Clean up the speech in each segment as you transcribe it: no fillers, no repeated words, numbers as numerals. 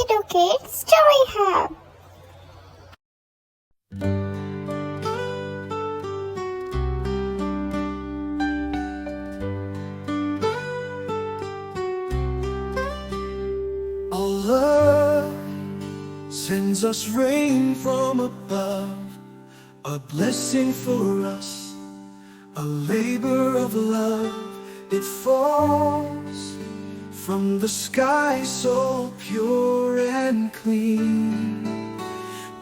Digital Kids Story Hub. Allah sends us rain from above, a blessing for us, a labor of love. It falls from the sky so pure and clean,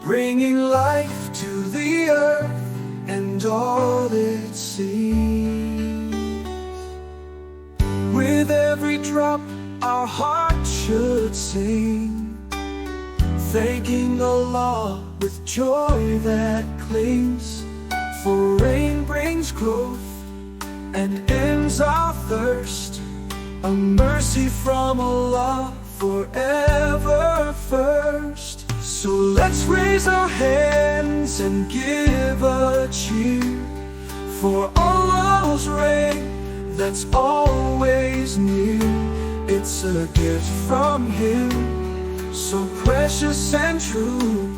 bringing life to the earth and all it sees. With every drop our heart should sing, thanking Allah with joy that clings. For rain brings growth and ends our thirst, a mercy from Allah forever first. So let's raise our hands and give a cheer for Allah's rain that's always near. It's a gift from Him, so precious and true,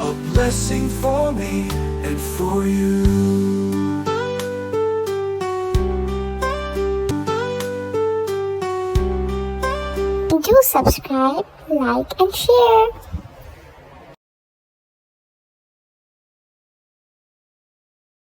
a blessing for me and for you. Do subscribe, like, and share.